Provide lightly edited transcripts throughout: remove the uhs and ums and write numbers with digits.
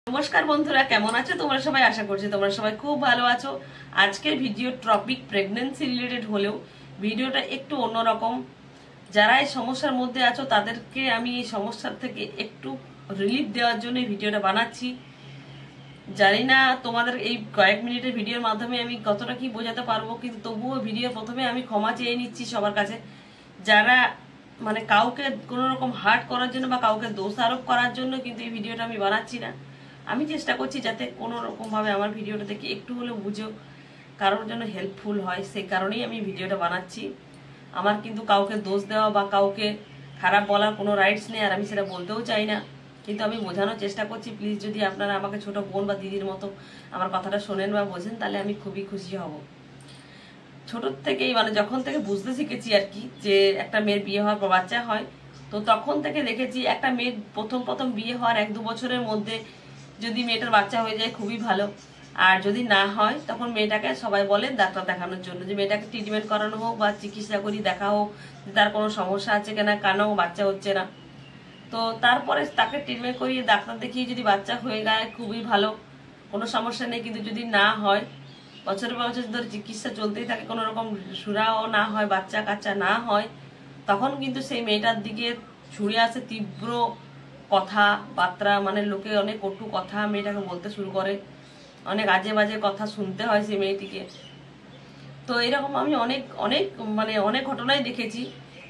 নমস্কার বন্ধুরা, কেমন আছো তোমরা সবাই? আশা করছি তোমরা সবাই খুব ভালো আছো। আজকের ভিডিও টপিক প্রেগন্যান্সি রিলেটেড হলেও ভিডিওটা একটু অন্যরকম। যারা এই সমস্যার মধ্যে আছো তাদেরকে আমি এই সমস্যার থেকে একটু রিলিফ দেওয়ার জন্য এই ভিডিওটা বানাচ্ছি। জানি না তোমাদের এই কয়েক মিনিটের ভিডিওর মাধ্যমে আমি কতটা কি বোঝাতে পারবো, কিন্তু তবুও ভিডিওর প্রথমে আমি ক্ষমা চেয়ে নিচ্ছি সবার কাছে, যারা কাউকে কোনো রকম হার্ট করার জন্য বা কাউকে দোষারোপ করার জন্য কিন্তু এই ভিডিওটা আমি বানাচ্ছি না। আমি চেষ্টা করছি যাতে কোনো রকমভাবে আমার ভিডিওটা দেখে একটু হলেও বুঝো, কারোর জন্য হেল্পফুল হয়, সেই কারণেই আমি ভিডিওটা বানাচ্ছি। আমার কিন্তু কাউকে দোষ দেওয়া বা কাউকে খারাপ বলার কোনো রাইটস নেই, আর আমি সেটা বলতেও চাই না, কিন্তু আমি বোঝানোর চেষ্টা করছি। প্লিজ যদি আপনারা আমাকে ছোট বোন বা দিদির মতো আমার কথাটা শোনেন বা বোঝেন, তাহলে আমি খুবই খুশি হব। ছোটোর থেকেই যখন থেকে বুঝতে শিখেছি আর কি, যে একটা মেয়ের বিয়ে হওয়ার পর বাচ্চা হয়, তো তখন থেকে দেখেছি একটা মেয়ের প্রথম বিয়ে হওয়ার 1-2 বছরের মধ্যে যদি মেয়েটার বাচ্চা হয়ে যায় খুবই ভালো, আর যদি না হয় তখন মেয়েটাকে সবাই বলে ডাক্তার দেখানোর জন্য, যে মেয়েটাকে ট্রিটমেন্ট করানো হোক বা চিকিৎসা করি দেখা হোক, যে তার কোনো সমস্যা আছে কিনা, কেন বাচ্চা হচ্ছে না। তো তারপরে তাকে ট্রিটমেন্ট করিয়ে ডাক্তার দেখিয়ে যদি বাচ্চা হয়ে যায় খুবই ভালো, কোনো সমস্যা নেই। কিন্তু যদি না হয়, বছর ধরে চিকিৎসা চলতেই থাকে, কোনো রকম সুরাও না হয়, বাচ্চা কাচ্চা না হয়, তখন কিন্তু সেই মেয়েটার দিকে ছুড়ে আসে তীব্র কথাবার্তা, লোকে অনেক কটু কথা মেয়েটাকে বলতে শুরু করে, অনেক আজে বাজে কথা শুনতে হয় সেই মেয়েটিকে। তো এরকম আমি অনেক অনেক অনেক ঘটনাই দেখেছি।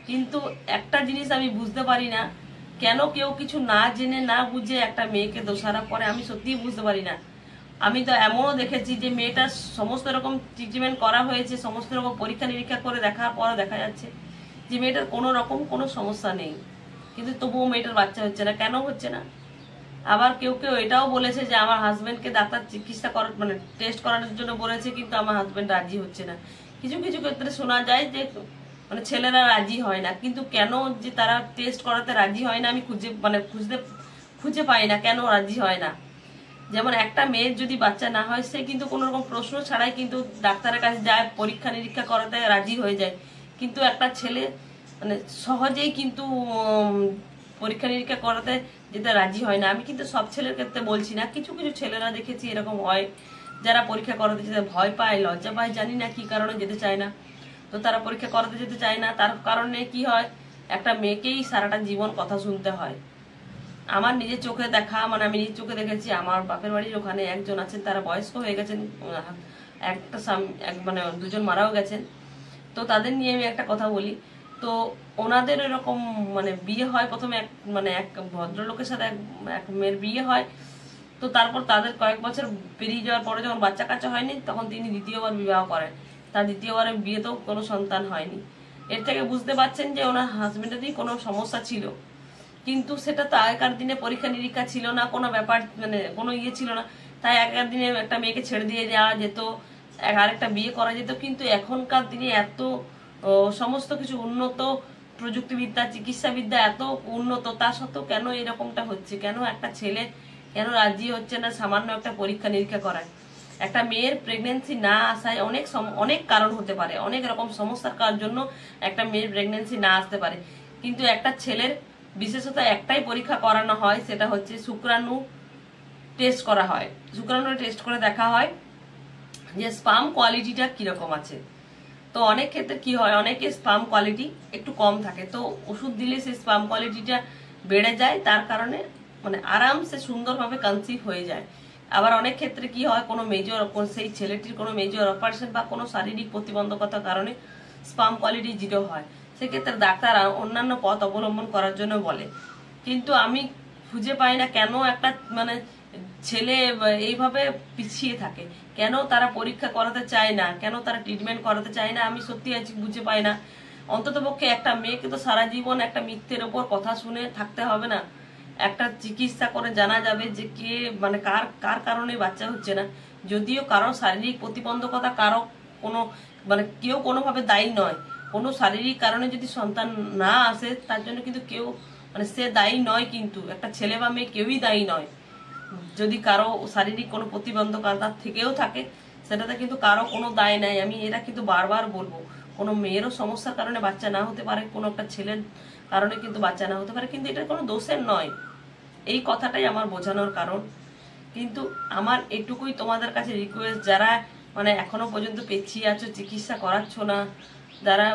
কিন্তু একটা জিনিস আমি বুঝতে পারি না, কেন কেউ কিছু না জেনে না বুঝে একটা মেয়েকে দোষারোপ করে, আমি সত্যিই বুঝতে পারি না। আমি তো এমনও দেখেছি যে মেয়েটার সমস্ত রকম ট্রিটমেন্ট করা হয়েছে, সমস্ত রকম পরীক্ষা নিরীক্ষা করে দেখার পর দেখা যাচ্ছে যে মেয়েটার কোনো রকম কোনো সমস্যা নেই, কিন্তু তবুও মেয়েটার বাচ্চা হচ্ছে না। কেন হচ্ছে না? আবার কেউ কেউ এটাও বলেছে যে আমার হাজবেন্ডকে ডাক্তার চিকিৎসা করার টেস্ট করানোর জন্য বলেছে, কিন্তু আমার হাজবেন্ড রাজি হচ্ছে না। কিছু কিছু ক্ষেত্রে শোনা যায় যে ছেলেরা রাজি হয় না, কিন্তু কেন যে তারা টেস্ট করাতে রাজি হয় না আমি খুঁজে পাই না কেন রাজি হয় না। যেমন একটা মেয়ের যদি বাচ্চা না হয়, সে কিন্তু কোনো রকম প্রশ্ন ছাড়াই কিন্তু ডাক্তারের কাছে যায়, পরীক্ষা নিরীক্ষা করাতে রাজি হয়ে যায়। কিন্তু একটা ছেলে সহজেই কিন্তু পরীক্ষা নিরীক্ষা করাতে যেতে রাজি হয় না। আমি কিন্তু সব ছেলের ক্ষেত্রে বলছি না, কিছু কিছু ছেলেরা দেখেছি এরকম হয়, যারা পরীক্ষা করাতে যেতে ভয় পায়, লজ্জা পায়, জানি না কি কারণে যেতে চায় না। তো তারা পরীক্ষা করাতে যেতে চায় না, তার কারণে কি হয়, একটা মেয়েকেই সারাটা জীবন কথা শুনতে হয়। আমার নিজের চোখে দেখা, আমি নিজের চোখে দেখেছি, আমার বাপের বাড়ির ওখানে একজন আছেন, তারা বয়স্ক হয়ে গেছেন, দুজন মারাও গেছেন। তো তাদের নিয়ে আমি একটা কথা বলি। তো ওনাদের এরকম বিয়ে হয়, প্রথমে এক ভদ্রলোকের সাথে এক মেয়ের বিয়ে হয়। তো তারপর তাদের কয়েক বছর পেরিয়ে যাওয়ার পরে যখন বাচ্চা কাচ্চা হয়নি, তখন তিনি দ্বিতীয়বার বিবাহ করেন। তার দ্বিতীয়বারের বিয়েতেও কোনো সন্তান হয়নি। এর থেকে বুঝতে পারছেন যে ওনার হাজবেন্ডেরই কোনো সমস্যা ছিল, কিন্তু সেটা তো আগেকার দিনে পরীক্ষা নিরীক্ষা ছিল না, কোনো ব্যাপার কোনো ইয়ে ছিল না, তাই আগেকার দিনে একটা মেয়েকে ছেড়ে দিয়ে দেওয়া যেত, আরেকটা বিয়ে করা যেত। কিন্তু এখনকার দিনে এত সমস্ত কিছু উন্নত, প্রযুক্তিবিদ্যা, চিকিৎসাবিদ্যা এত উন্নত, তা সত্ত্বেও কেন এরকমটা হচ্ছে? কেন একটা ছেলে কেন রাজি হচ্ছে না সামান্য একটা পরীক্ষা নিরীক্ষা করায়? একটা মেয়ের প্রেগনেন্সি না আসায় অনেক কারণ হতে পারে, অনেক রকম সমস্যার জন্য একটা মেয়ের প্রেগনেন্সি না আসতে পারে। কিন্তু একটা ছেলের বিশেষত একটাই পরীক্ষা করানো হয়, সেটা হচ্ছে শুক্রাণু টেস্ট করা হয়। শুক্রাণু টেস্ট করে দেখা হয় যে স্পার্ম কোয়ালিটিটা কিরকম আছে। তো অনেক ক্ষেত্রে কি হয়, অনেকের স্পার্ম কোয়ালিটি একটু কম থাকে, তো ওষুধ দিলে সেই স্পার্ম কোয়ালিটিটা বেড়ে যায়, তার কারণে আরামসে সুন্দরভাবে কনসিভ হয়ে যায়। আবার অনেক ক্ষেত্রে কি হয়, কোনো মেজর, সেই ছেলেটির কোনো মেজর অপারেশন বা কোনো শারীরিক প্রতিবন্ধকতার কারণে স্পার্ম কোয়ালিটি 0 হয়। সেক্ষেত্রে ডাক্তার অন্যান্য পথ অবলম্বন করার জন্য বলে। কিন্তু আমি খুঁজে পাই না কেন একটা ছেলে এইভাবে পিছিয়ে থাকে, কেন তারা পরীক্ষা করাতে চায় না, কেন তারা ট্রিটমেন্ট করাতে চায় না, আমি সত্যি আজ বুঝে পাই না। অন্ততপক্ষে একটা মেয়েকে তো সারা জীবন একটা মিথ্যের ওপর কথা শুনে থাকতে হবে না? একটা চিকিৎসা করে জানা যাবে যে কে কার কারণে বাচ্চা হচ্ছে না। যদিও কারো শারীরিক প্রতিবন্ধকতা, কারো কোনো কেউ কোনোভাবে দায়ী নয়। কোনো শারীরিক কারণে যদি সন্তান না আসে, তার জন্য কিন্তু কেউ সে দায়ী নয়, কিন্তু একটা ছেলে বা মেয়ে কেউই দায়ী নয়। যদি কারো শারীরিক কোনো প্রতিবন্ধকতা থেকেও থাকে, সেটাতে কিন্তু কারো কোনো দায় নাই। আমি এটা কিন্তু বারবার বলবো, কোনো মেয়েরও সমস্যার কারণে বাচ্চা না হতে পারে, কোনো একটা ছেলের কারণে কিন্তু বাচ্চা না হতে পারে, কিন্তু এটা কোনো দোষের নয়। এই কথাটাই আমার বোঝানোর কারণ। কিন্তু আমার এটুকুই তোমাদের কাছে রিকোয়েস্ট, যারা মানে এখনো পর্যন্ত পেছিয়ে আছো, চিকিৎসা করাচ্ছ না, যারা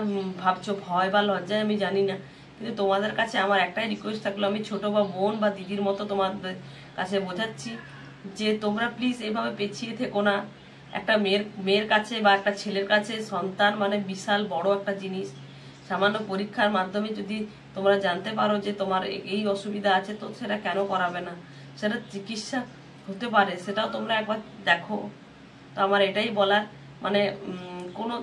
ভাবছো ভয় বা লজ্জায় আমি জানি না, কিন্তু তোমাদের কাছে আমার একটাই রিকোয়েস্ট থাকলো, আমি ছোট বা বোন বা দিদির মতো তোমাদের কাছে বোঝাচ্ছি যে তোমরা প্লিজ এভাবে পেছিয়ে থেকো না। একটা মেয়ের কাছে বা একটা ছেলের কাছে সন্তান মানে বিশাল বড় একটা জিনিস। সামান্য পরীক্ষার মাধ্যমে যদি তোমরা জানতে পারো যে তোমার এই অসুবিধা আছে, তো সেটা কেন করাবে না? সেটা চিকিৎসা হতে পারে, সেটাও তোমরা একবার দেখো। তো আমার এটাই বলার, মানে কোনো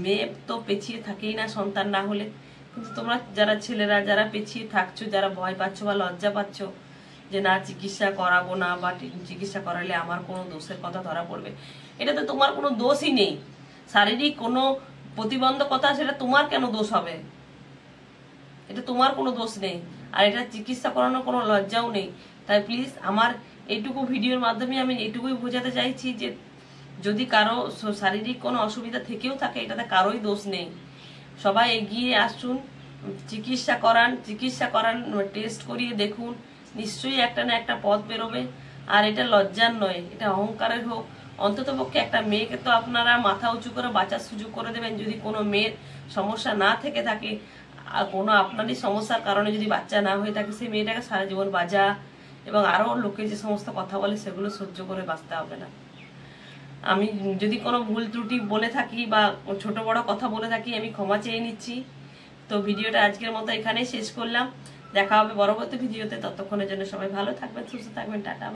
মেয়ে তো পেছিয়ে থাকেই না সন্তান না হলে, কিন্তু তোমরা যারা ছেলেরা যারা পেছিয়ে থাকছো, যারা ভয় পাচ্ছ বা লজ্জা পাচ্ছ যে না চিকিৎসা করাবো না বা চিকিৎসা করালে আমার কোনো দোষের কথা ধরা পড়বে, এটা তো তোমার কোনো দোষই নেই। শারীরিক কোনো প্রতিবন্ধকতা, সেটা তোমার কেন দোষ হবে? এটা তোমার কোনো দোষ নেই, আর এটা চিকিৎসা করানোর কোনো লজ্জাও নেই। তাই প্লিজ আমার এইটুকু ভিডিওর মাধ্যমে আমি এইটুকুই বোঝাতে চাইছি যে যদি কারো শারীরিক কোনো অসুবিধা থেকেও থাকে, এটাতে কারোই দোষ নেই। সবাই এগিয়ে আসুন, চিকিৎসা করান, টেস্ট করিয়ে দেখুন, নিশ্চয়ই একটা না একটা পথ বেরোবে। আর এটা লজ্জার নয়, এটা অহংকারের হোক। অন্তত পক্ষে একটা মেয়েকে তো আপনারা মাথা উঁচু করে বাঁচার সুযোগ করে দেবেন। যদি কোনো মেয়ের সমস্যা না থেকে থাকে, আর কোনো আপনারই সমস্যার কারণে যদি বাচ্চা না হয়ে থাকে, সেই মেয়েটাকে সারা জীবন বাঁচা এবং আরো লোকে যে সমস্ত কথা বলে সেগুলো সহ্য করে বাঁচতে হবে না। আমি যদি কোনো ভুল ত্রুটি বলে থাকি বা ছোট বড় কথা বলে থাকি, আমি ক্ষমা চেয়ে নিচ্ছি। তো ভিডিওটা আজকের মতো এখানেই শেষ করলাম। দেখা হবে পরবর্তী ভিডিওতে। ততক্ষণের জন্য সবাই ভালো থাকবেন, সুস্থ থাকবেন, টাটা।